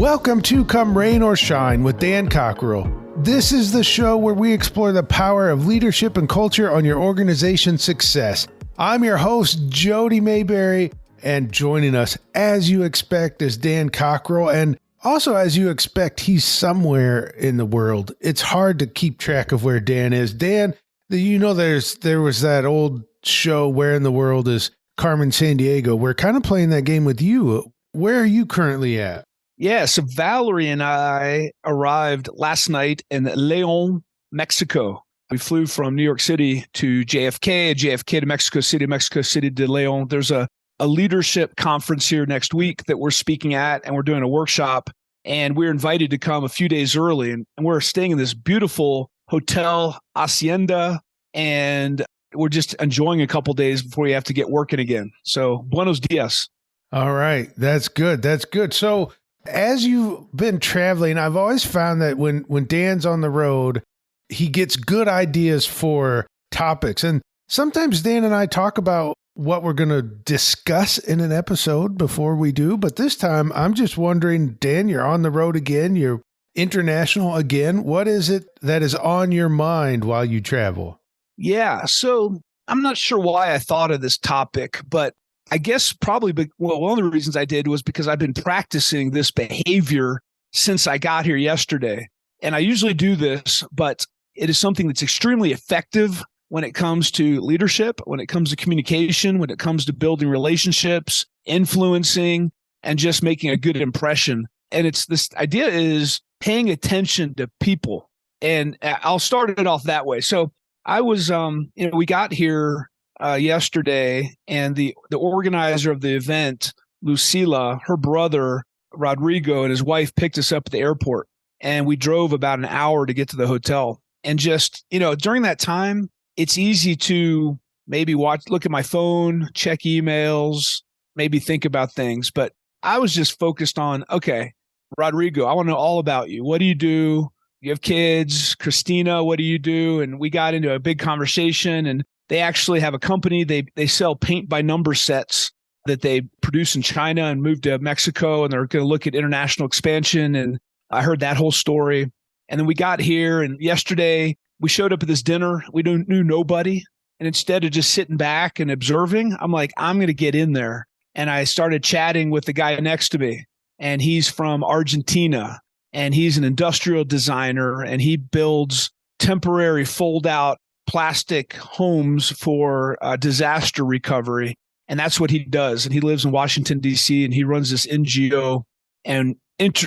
Welcome to Come Rain or Shine with Dan Cockerell. This is the show where we explore the power of leadership and culture on your organization's success. I'm your host, Jody Mayberry, and joining us, as you expect, is Dan Cockerell. And also, as you expect, he's somewhere in the world. It's hard to keep track of where Dan is. Dan, you know, there was that old show, Where in the World is Carmen Sandiego? We're kind of playing that game with you. Where are you currently at? Yeah, so Valerie and I arrived last night in León, Mexico. We flew from New York City to JFK to Mexico City to León. There's a leadership conference here next week that we're speaking at, and we're doing a workshop, and we're invited to come a few days early, and we're staying in this beautiful hotel hacienda, and we're just enjoying a couple days before we have to get working again. So, buenos dias. All right, that's good. That's good. So, as you've been traveling, I've always found that when Dan's on the road, he gets good ideas for topics. And sometimes Dan and I talk about what we're going to discuss in an episode before we do. But this time, I'm just wondering, Dan, you're on the road again. You're international again. What is it that is on your mind while you travel? Yeah, so I'm not sure why I thought of this topic, but I guess probably, one of the reasons I did was because I've been practicing this behavior since I got here yesterday. And I usually do this, but it is something that's extremely effective when it comes to leadership, when it comes to communication, when it comes to building relationships, influencing, and just making a good impression. And it's this idea is paying attention to people. And I'll start it off that way. So I was, we got here yesterday, and the organizer of the event, Lucila, her brother, Rodrigo, and his wife picked us up at the airport, and we drove about an hour to get to the hotel. And just, during that time, it's easy to maybe look at my phone, check emails, maybe think about things. But I was just focused on, okay, Rodrigo, I want to know all about you. What do you do? You have kids. Christina, what do you do? And we got into a big conversation, and they actually have a company. They sell paint by number sets that they produce in China and moved to Mexico, and they're going to look at international expansion. And I heard that whole story. And then we got here, and yesterday we showed up at this dinner. We knew nobody. And instead of just sitting back and observing, I'm like, I'm going to get in there. And I started chatting with the guy next to me, and he's from Argentina, and he's an industrial designer, and he builds temporary fold-out plastic homes for disaster recovery. And that's what he does. And he lives in Washington, D.C., and he runs this NGO, and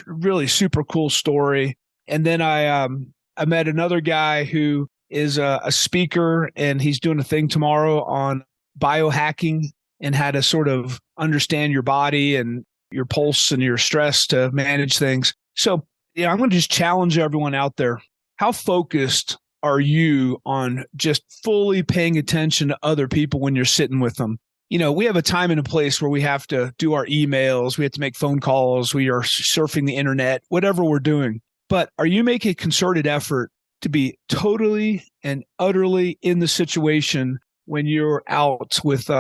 really super cool story. And then I met another guy who is a speaker, and he's doing a thing tomorrow on biohacking and how to sort of understand your body and your pulse and your stress to manage things. So, I'm going to just challenge everyone out there. How focused are you on just fully paying attention to other people when you're sitting with them? We have a time and a place where we have to do our emails, we have to make phone calls, we are surfing the internet, whatever we're doing. But are you making a concerted effort to be totally and utterly in the situation when you're out with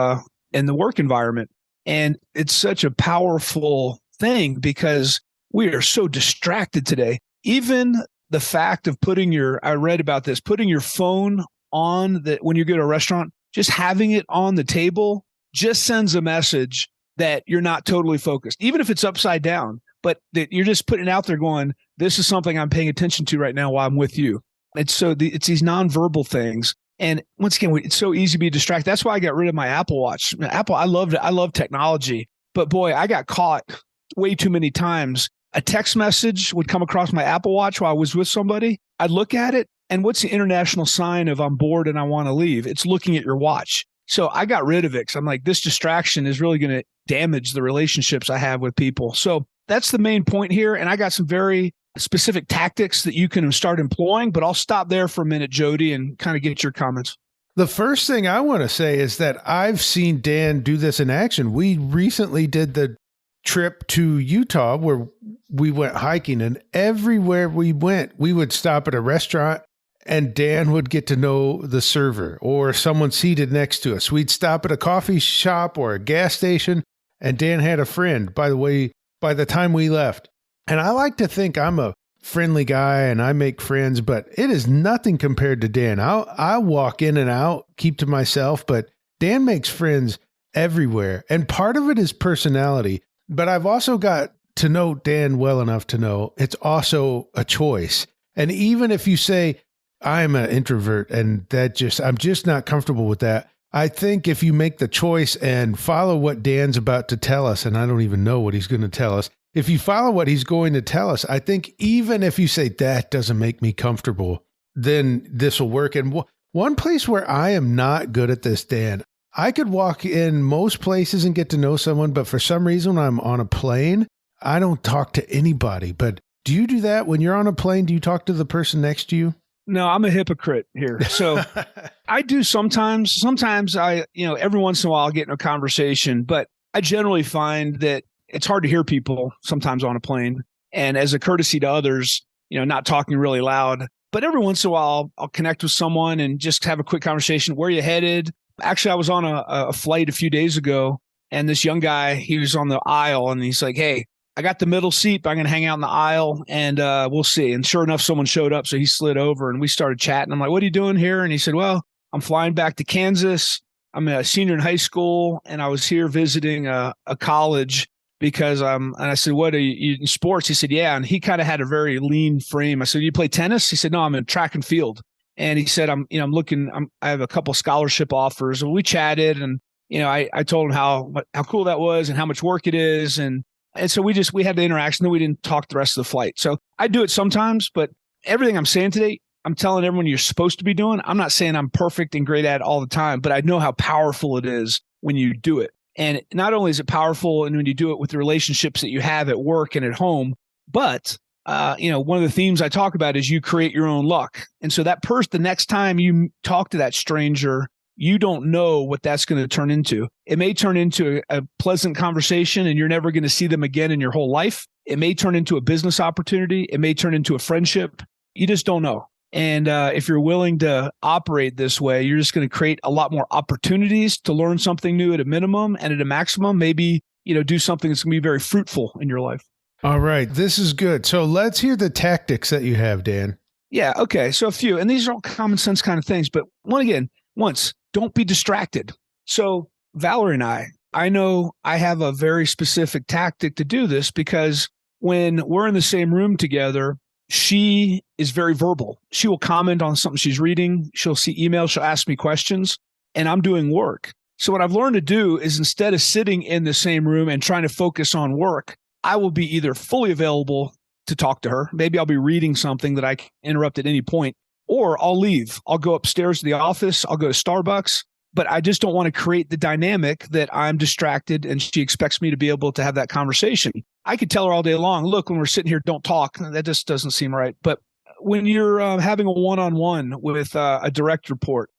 in the work environment? And it's such a powerful thing because we are so distracted today. Even the fact of I read about this, putting your phone on when you go to a restaurant, just having it on the table just sends a message that you're not totally focused, even if it's upside down, but that you're just putting it out there going, this is something I'm paying attention to right now while I'm with you. It's these nonverbal things. And once again, it's so easy to be distracted. That's why I got rid of my Apple Watch. I love technology, but boy, I got caught way too many times. A text message would come across my Apple Watch while I was with somebody. I'd look at it, and what's the international sign of I'm bored and I want to leave? It's looking at your watch. So I got rid of it because I'm like, this distraction is really going to damage the relationships I have with people. So that's the main point here. And I got some very specific tactics that you can start employing, but I'll stop there for a minute, Jody, and kind of get your comments. The first thing I want to say is that I've seen Dan do this in action. We recently did the trip to Utah where we went hiking, and everywhere we went, we would stop at a restaurant and Dan would get to know the server or someone seated next to us. We'd stop at a coffee shop or a gas station, and Dan had a friend. By the way, by the time we left, And I like to think I'm a friendly guy and I make friends, but it is nothing compared to Dan. I walk in and out, keep to myself, but Dan makes friends everywhere. And part of it is personality, but I've also got to know Dan well enough to know it's also a choice. And even if you say, I'm an introvert and I'm just not comfortable with that. I think if you make the choice and follow what Dan's about to tell us, and I don't even know what he's going to tell us, if you follow what he's going to tell us, I think even if you say that doesn't make me comfortable, then this will work. And one place where I am not good at this, Dan, I could walk in most places and get to know someone, but for some reason when I'm on a plane, I don't talk to anybody. But do you do that when you're on a plane? Do you talk to the person next to you? No, I'm a hypocrite here. So I do sometimes. Sometimes every once in a while I'll get in a conversation, but I generally find that it's hard to hear people sometimes on a plane. And as a courtesy to others, not talking really loud. But every once in a while I'll connect with someone and just have a quick conversation. Where are you headed? Actually, I was on a flight a few days ago, and this young guy, he was on the aisle, and he's like, hey, I got the middle seat, but I'm going to hang out in the aisle and we'll see. And sure enough, someone showed up. So he slid over and we started chatting. I'm like, what are you doing here? And he said, well, I'm flying back to Kansas. I'm a senior in high school and I was here visiting a college because and I said, what are you in sports? He said, yeah. And he kind of had a very lean frame. I said, you play tennis? He said, no, I'm in track and field. And he said, I have a couple scholarship offers. And we chatted and, I told him how cool that was and how much work it is. And so we had the interaction, then we didn't talk the rest of the flight. So I do it sometimes, but everything I'm saying today, I'm telling everyone you're supposed to be doing. I'm not saying I'm perfect and great at it all the time, but I know how powerful it is when you do it. And not only is it powerful and when you do it with the relationships that you have at work and at home, but one of the themes I talk about is you create your own luck. And so that the next time you talk to that stranger, you don't know what that's going to turn into. It may turn into a pleasant conversation and you're never going to see them again in your whole life. It may turn into a business opportunity. It may turn into a friendship. You just don't know. And if you're willing to operate this way, you're just going to create a lot more opportunities to learn something new at a minimum, and at a maximum, maybe, do something that's going to be very fruitful in your life. All right. This is good. So let's hear the tactics that you have, Dan. Yeah. Okay. So a few, and these are all common sense kind of things, but once, don't be distracted. So Valerie and I know I have a very specific tactic to do this because when we're in the same room together, she is very verbal. She will comment on something she's reading. She'll see emails. She'll ask me questions, and I'm doing work. So what I've learned to do is instead of sitting in the same room and trying to focus on work, I will be either fully available to talk to her. Maybe I'll be reading something that I can interrupt at any point, or I'll leave. I'll go upstairs to the office. I'll go to Starbucks, but I just don't want to create the dynamic that I'm distracted and she expects me to be able to have that conversation. I could tell her all day long, look, when we're sitting here, don't talk. That just doesn't seem right. But when you're having a one-on-one with a direct report,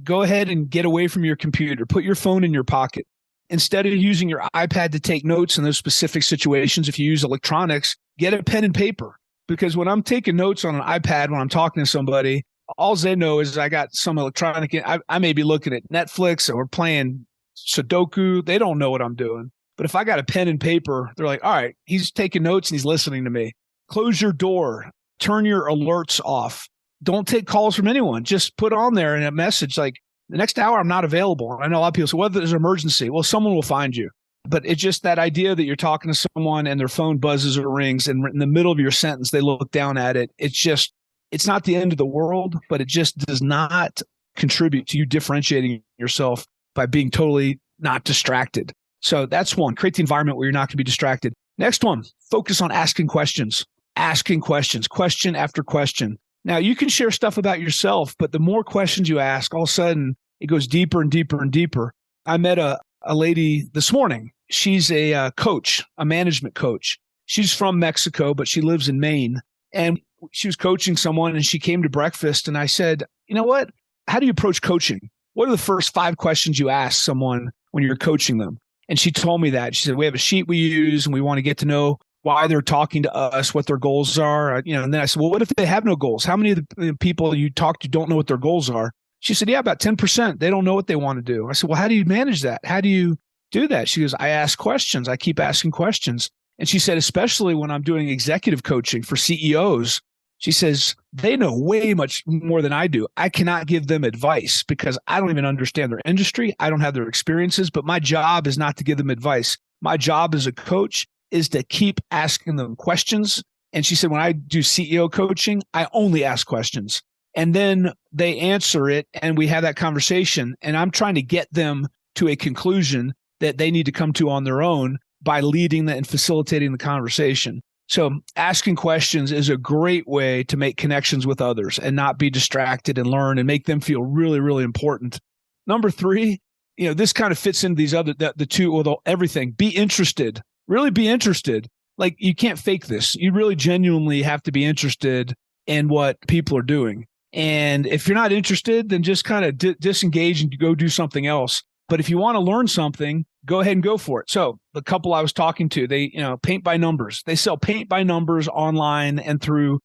go ahead and get away from your computer. Put your phone in your pocket. Instead of using your iPad to take notes in those specific situations, if you use electronics, get a pen and paper. Because when I'm taking notes on an iPad, when I'm talking to somebody, all they know is I got some electronic. I may be looking at Netflix or playing Sudoku. They don't know what I'm doing. But if I got a pen and paper, they're like, all right, he's taking notes and he's listening to me. Close your door. Turn your alerts off. Don't take calls from anyone. Just put on there in a message like, the next hour I'm not available. I know a lot of people say, well, there's an emergency. Well, someone will find you. But it's just that idea that you're talking to someone and their phone buzzes or rings, and in the middle of your sentence, they look down at it. It's not the end of the world, but it just does not contribute to you differentiating yourself by being totally not distracted. So that's one. Create the environment where you're not going to be distracted. Next one, focus on asking questions. Asking questions, question after question. Now, you can share stuff about yourself, but the more questions you ask, all of a sudden, it goes deeper and deeper and deeper. I met a lady this morning. She's a coach, a management coach. She's from Mexico, but she lives in Maine. And she was coaching someone, and she came to breakfast. And I said, you know what? How do you approach coaching? What are the first 5 questions you ask someone when you're coaching them? And she told me that. She said, we have a sheet we use, and we want to get to know why they're talking to us, what their goals are. And then I said, well, what if they have no goals? How many of the people you talk to don't know what their goals are? She said, yeah, about 10%. They don't know what they want to do. I said, well, how do you manage that? How do you do that? She goes, I ask questions. I keep asking questions. And she said, especially when I'm doing executive coaching for CEOs, she says, they know way much more than I do. I cannot give them advice because I don't even understand their industry. I don't have their experiences, but my job is not to give them advice. My job as a coach is to keep asking them questions. And she said, when I do CEO coaching, I only ask questions. And then they answer it and we have that conversation. And I'm trying to get them to a conclusion that they need to come to on their own by leading and facilitating the conversation. So asking questions is a great way to make connections with others and not be distracted and learn and make them feel really, really important. Number 3, this kind of fits into these other, the two, although everything, be interested, really be interested. Like you can't fake this. You really genuinely have to be interested in what people are doing. And if you're not interested, then just kind of disengage and go do something else. But if you want to learn something, go ahead and go for it. So the couple I was talking to, they, paint by numbers. They sell paint by numbers online and through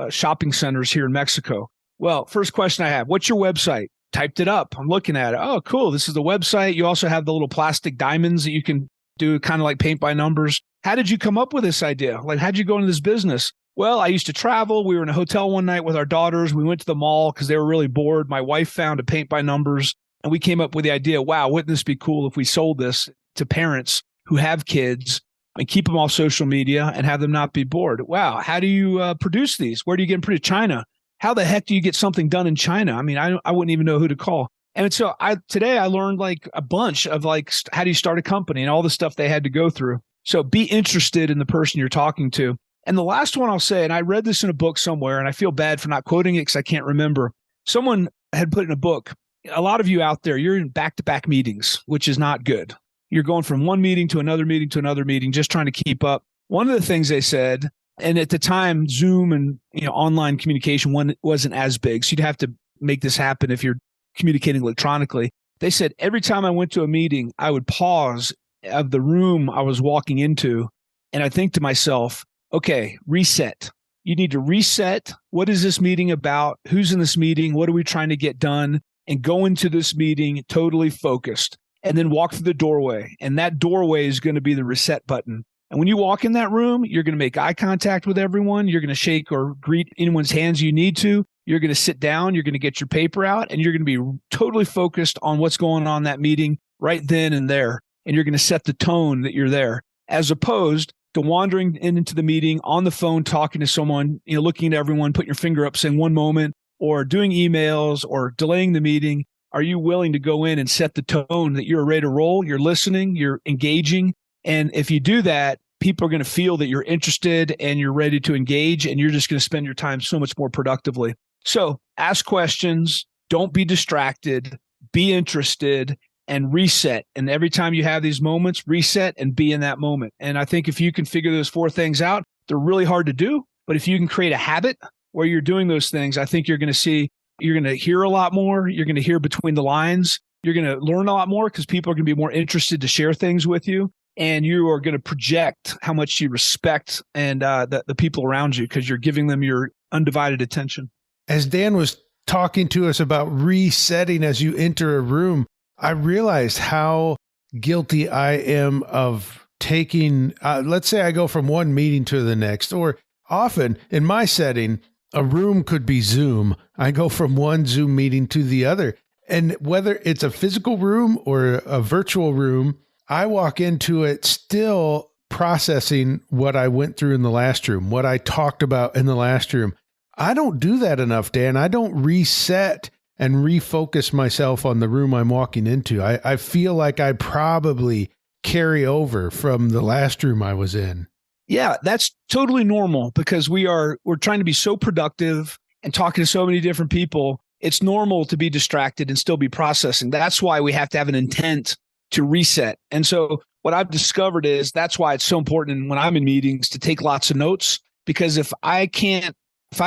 shopping centers here in Mexico. Well, first question I have, what's your website? Typed it up. I'm looking at it. Oh, cool. This is the website. You also have the little plastic diamonds that you can do kind of like paint by numbers. How did you come up with this idea? Like, how'd you go into this business? Well, I used to travel. We were in a hotel one night with our daughters. We went to the mall because they were really bored. My wife found a paint by numbers. And we came up with the idea, wow, wouldn't this be cool if we sold this to parents who have kids and keep them off social media and have them not be bored? Wow, how do you produce these? Where do you get them produced? China. How the heck do you get something done in China? I mean, I wouldn't even know who to call. And so today I learned like a bunch of like, how do you start a company and all the stuff they had to go through. So be interested in the person you're talking to. And the last one I'll say, and I read this in a book somewhere, and I feel bad for not quoting it because I can't remember. Someone had put in a book, a lot of you out there, you're in back-to-back meetings, which is not good. You're going from one meeting to another meeting to another meeting, just trying to keep up. One of the things they said, and at the time, Zoom and online communication wasn't as big, so you'd have to make this happen if you're communicating electronically. They said every time I went to a meeting, I would pause of the room I was walking into, and I think to myself, okay, reset. You need to reset. What is this meeting about? Who's in this meeting? What are we trying to get done? And go into this meeting totally focused and then walk through the doorway. And that doorway is going to be the reset button. And when you walk in that room, you're going to make eye contact with everyone. You're going to shake or greet anyone's hands you need to. You're going to sit down. You're going to get your paper out, and you're going to be totally focused on what's going on in that meeting right then and there. And you're going to set the tone that you're there, as opposed to wandering into the meeting on the phone, talking to someone, looking at everyone, putting your finger up, saying one moment, or doing emails or delaying the meeting. Are you willing to go in and set the tone that you're ready to roll? You're listening, you're engaging. And if you do that, people are going to feel that you're interested and you're ready to engage, and you're just going to spend your time so much more productively. So ask questions, don't be distracted, be interested, and reset. And every time you have these moments, reset and be in that moment. And I think if you can figure those 4 things out, they're really hard to do. But if you can create a habit where you're doing those things, I think you're going to hear a lot more. You're going to hear between the lines. You're going to learn a lot more because people are going to be more interested to share things with you. And you are going to project how much you respect and the people around you because you're giving them your undivided attention. As Dan was talking to us about resetting as you enter a room, I realized how guilty I am of taking, let's say I go from one meeting to the next, or often in my setting, a room could be Zoom. I go from one Zoom meeting to the other. And whether it's a physical room or a virtual room, I walk into it still processing what I went through in the last room, what I talked about in the last room. I don't do that enough, Dan. I don't reset and refocus myself on the room I'm walking into. I feel like I probably carry over from the last room I was in. Yeah, that's totally normal because we're trying to be so productive and talking to so many different people. It's normal to be distracted and still be processing. That's why we have to have an intent to reset. And so what I've discovered is that's why it's so important when I'm in meetings to take lots of notes, because if I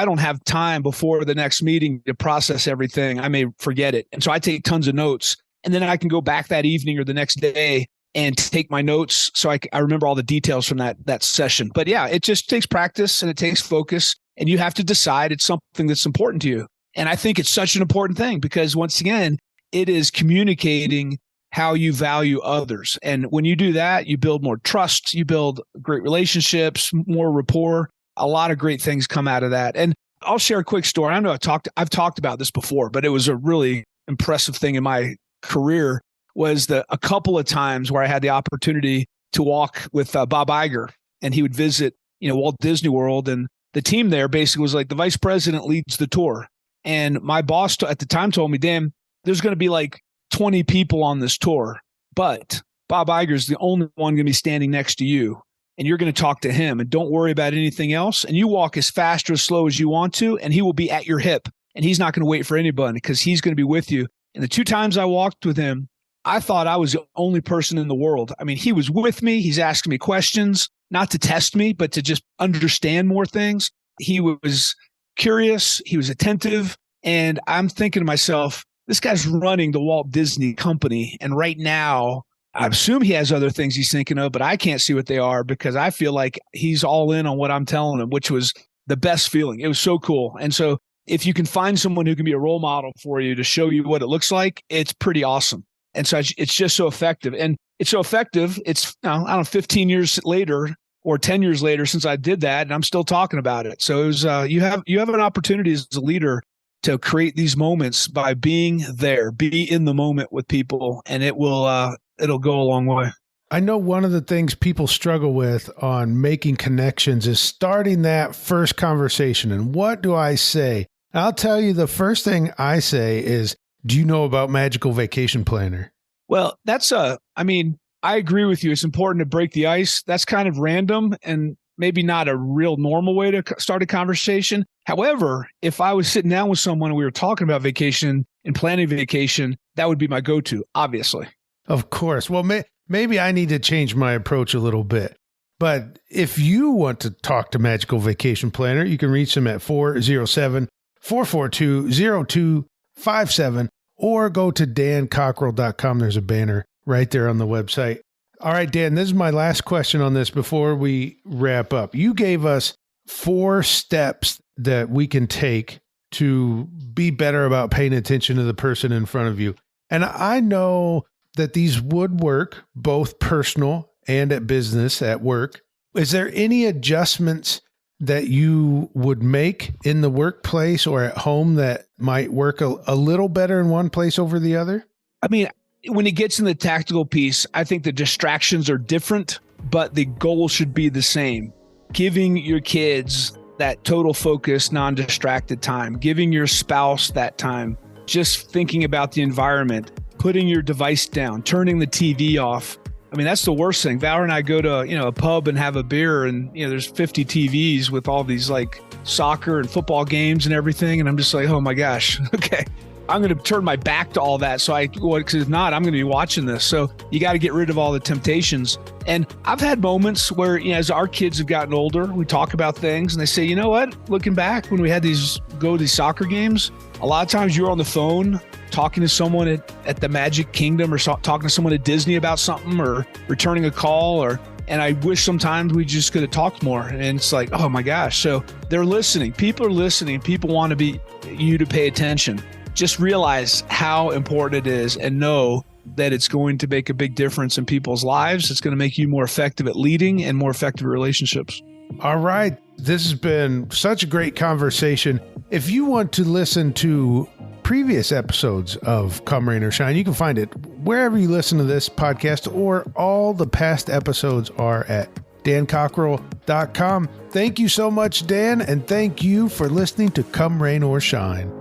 don't have time before the next meeting to process everything, I may forget it. And so I take tons of notes, and then I can go back that evening or the next day and take my notes so I remember all the details from that session. But yeah, it just takes practice and it takes focus, and you have to decide it's something that's important to you. And I think it's such an important thing because once again, it is communicating how you value others. And when you do that, you build more trust, you build great relationships, more rapport. A lot of great things come out of that. And I'll share a quick story. I know I've talked about this before, but it was a really impressive thing in my career was a couple of times where I had the opportunity to walk with Bob Iger, and he would visit, Walt Disney World, and the team there basically was like the vice president leads the tour. And my boss at the time told me, Dan, there's going to be like 20 people on this tour, but Bob Iger is the only one going to be standing next to you, and you're going to talk to him, and don't worry about anything else. And you walk as fast or as slow as you want to, and he will be at your hip, and he's not going to wait for anybody because he's going to be with you. And the 2 times I walked with him, I thought I was the only person in the world. I mean, he was with me. He's asking me questions, not to test me, but to just understand more things. He was curious. He was attentive. And I'm thinking to myself, this guy's running the Walt Disney Company. And right now, I assume he has other things he's thinking of, but I can't see what they are because I feel like he's all in on what I'm telling him, which was the best feeling. It was so cool. And so if you can find someone who can be a role model for you to show you what it looks like, it's pretty awesome. And so it's just so effective. And it's so effective. It's, I don't know, 15 years later or 10 years later since I did that, and I'm still talking about it. So it was, you have an opportunity as a leader to create these moments by being there, be in the moment with people, and it'll go a long way. I know one of the things people struggle with on making connections is starting that first conversation. And what do I say? I'll tell you, the first thing I say is, do you know about Magical Vacation Planner? Well, I agree with you. It's important to break the ice. That's kind of random and maybe not a real normal way to start a conversation. However, if I was sitting down with someone and we were talking about vacation and planning vacation, that would be my go-to, obviously. Of course. Well, maybe I need to change my approach a little bit. But if you want to talk to Magical Vacation Planner, you can reach them at 407-442-0257 or go to dancockerell.com. There's a banner right there on the website. All right, Dan, this is my last question on this before we wrap up. You gave us 4 steps that we can take to be better about paying attention to the person in front of you. And I know that these would work both personal and at business, at work. Is there any adjustments that you would make in the workplace or at home that might work a little better in one place over the other? I mean, when it gets in the tactical piece, I think the distractions are different, but the goal should be the same. Giving your kids that total focus, non-distracted time, giving your spouse that time, just thinking about the environment, putting your device down, turning the TV off. I mean, that's the worst thing. Val and I go to, a pub and have a beer, and, there's 50 TVs with all these like soccer and football games and everything. And I'm just like, oh my gosh, okay, I'm going to turn my back to all that. Because if not, I'm going to be watching this. So you got to get rid of all the temptations. And I've had moments where, as our kids have gotten older, we talk about things and they say, you know what, looking back when we had these soccer games, a lot of times you were on the phone talking to someone at the Magic Kingdom or talking to someone at Disney about something or returning a call and I wish sometimes we just could have talked more. And it's like, oh my gosh. So they're listening. People are listening. People want you to pay attention. Just realize how important it is and know that it's going to make a big difference in people's lives. It's going to make you more effective at leading and more effective at relationships. All right. This has been such a great conversation. If you want to listen to previous episodes of Come Rain or Shine, you can find it wherever you listen to this podcast, or all the past episodes are at dancockerell.com. Thank you so much, Dan, and thank you for listening to Come Rain or Shine.